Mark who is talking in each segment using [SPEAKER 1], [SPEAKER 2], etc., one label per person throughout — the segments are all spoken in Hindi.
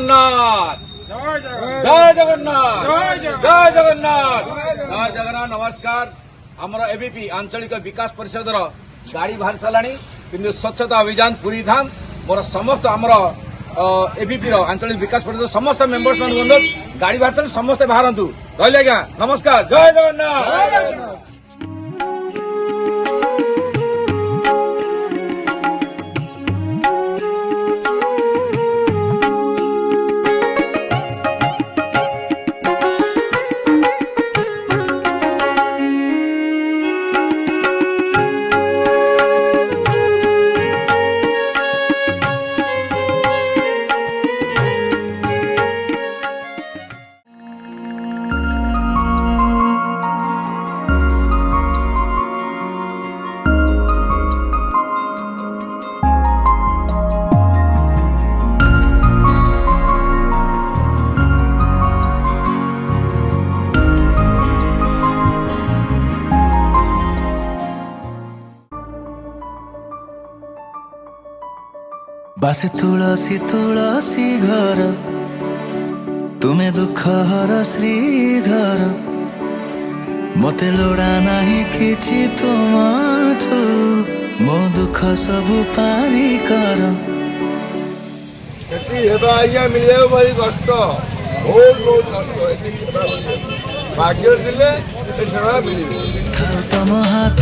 [SPEAKER 1] जगन्नाथ जय जगन्नाथ जय जगन्नाथ जय जगन्नाथ। नमस्कार। आमर एबीपी आंचलिक विकास परिषद गाड़ी बाहर सारा कि स्वच्छता अभियान पूरी धाम मोर समस्त आमर एबीपी आंचलिक विकास परिषद समस्त मेंबर्स मान अनुरोध गाड़ी बाहर समस्ते बाहरतु रही आज्ञा। नमस्कार। जय जगन्नाथ।
[SPEAKER 2] बासे तुलसी तुलसी घर तुम्हें दुख हर श्रीधर मते लोड़ा नहीं किछि तुमाठो मो दुख सबु पारी कर
[SPEAKER 3] आज्ञा मिले भारी कष्ट बहुत बहुत कष्ट भाग्य दिले सेवा मिले
[SPEAKER 2] तम हाथ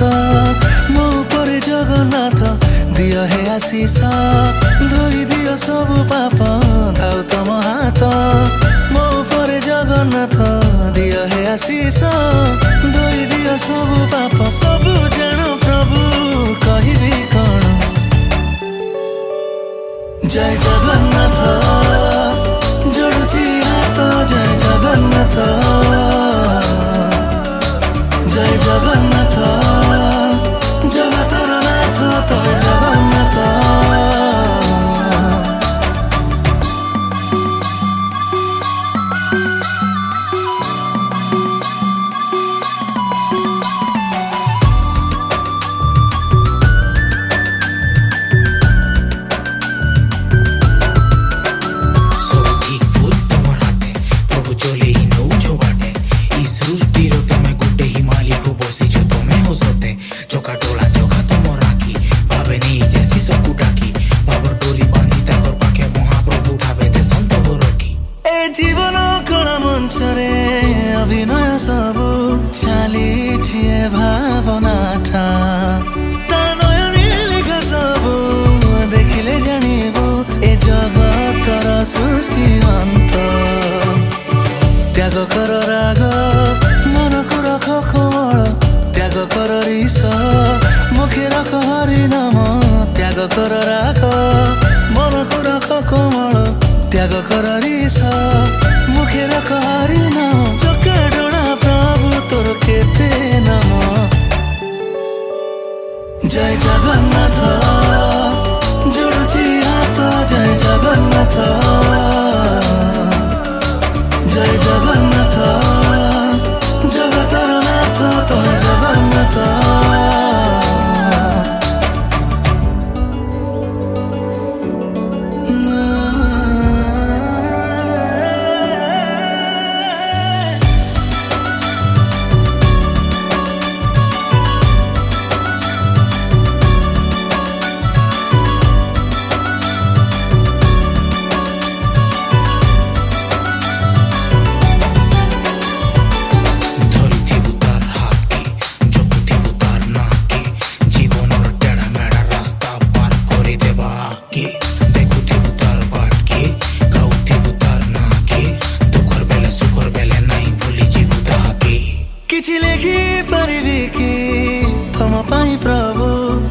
[SPEAKER 2] मो पर जगन्नाथ दियो हे आशीष धोई दियो सब पाप धाउ तम हाथ मो पर जगन्नाथ दियो हे आशीष धोई दियो सब पाप सब जान प्रभु कहबी कौन। जय जगन्नाथ जोड़ुची हाथ जय जगन्नाथ जय जगन्नाथ जगतर नाथ तय जगन्नाथ। जीवन कला मंचरे अभिनय सब चालीछि भावना ठा नयने लिखा सब देखिले जानिबो ए जगतर सृष्टि अंत त्याग कर राग मन को रख कोमल त्याग कर ऋष मुखे रख हरि नाम त्याग कर राग मन को रख कोमल त्याग कर ऋष मुखे रख हरि नाम चकाडोणा प्रभु तोर केते नाम। जय जगन्नाथ जोड़ुची हाथ जय जगन्नाथ जय जगन्नाथ जगतर नाथ तय जगन्नाथ। किछि लेखि पारिबि कि तम पाई प्रभु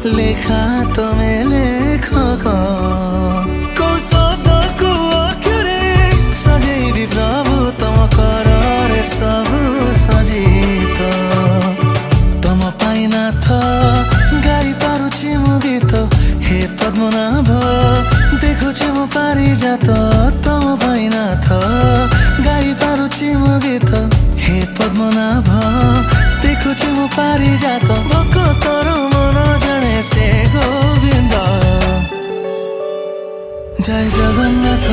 [SPEAKER 2] लेखा तमे लेखक को शब्द को अक्षरे सजेबि प्रभु तम कररे सब सजित तम पाई नाथ गाई पारुछि मु गीत हे पद्मनाभ देखुछि मु पारिजात तम पाई नाथ गाई पारुछि मु गीत हे पद्मनाभ देखुछि मु पारिजात भक्तर मन जाने से गोविंद। जय जगन्नाथ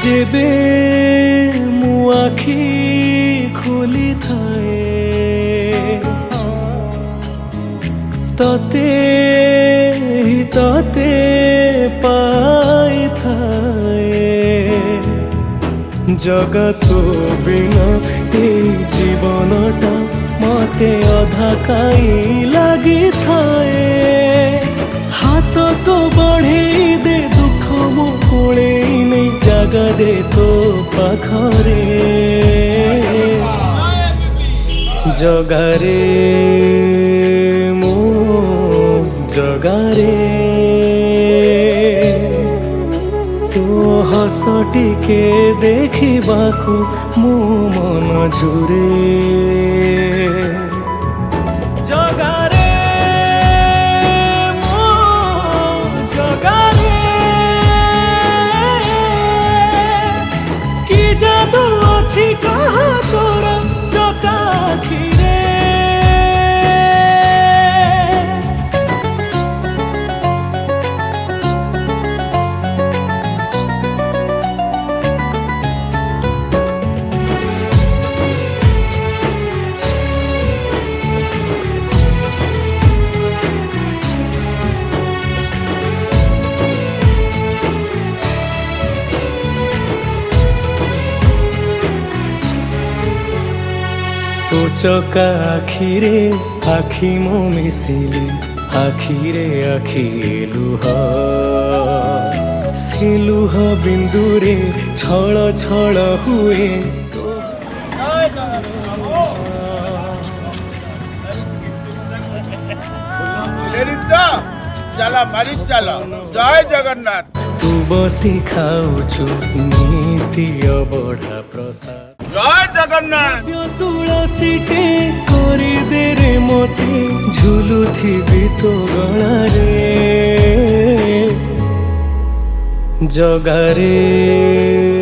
[SPEAKER 2] जेबे मु आखि खोली थाए तते ही तते पाई थाए जगत बिना ए जीवनटा मते अधा काई लगी थाए हाथ तो बढ़े दे दुख मो कोले नहीं जगा दे तो पाखरे जगारे मो जगारे तो हस टिके देखिबाकू मो मन झुरे जगारे मो जगारे कि जादू अछि कहा तोर जका आखिरे तो चका आखिरे आखि मो मिसिले आखिरे आखि लुह से लुह बिंदुरे छळ छळ हुए
[SPEAKER 3] चला मारी चला जय जगन्नाथ
[SPEAKER 2] तू बसी खाउछु नीति अबढा प्रसाद
[SPEAKER 3] जय जगन्नाथ
[SPEAKER 2] तुलसीटे करी दे रे मोती झुलुथिबि तो गଳାରେ जगारे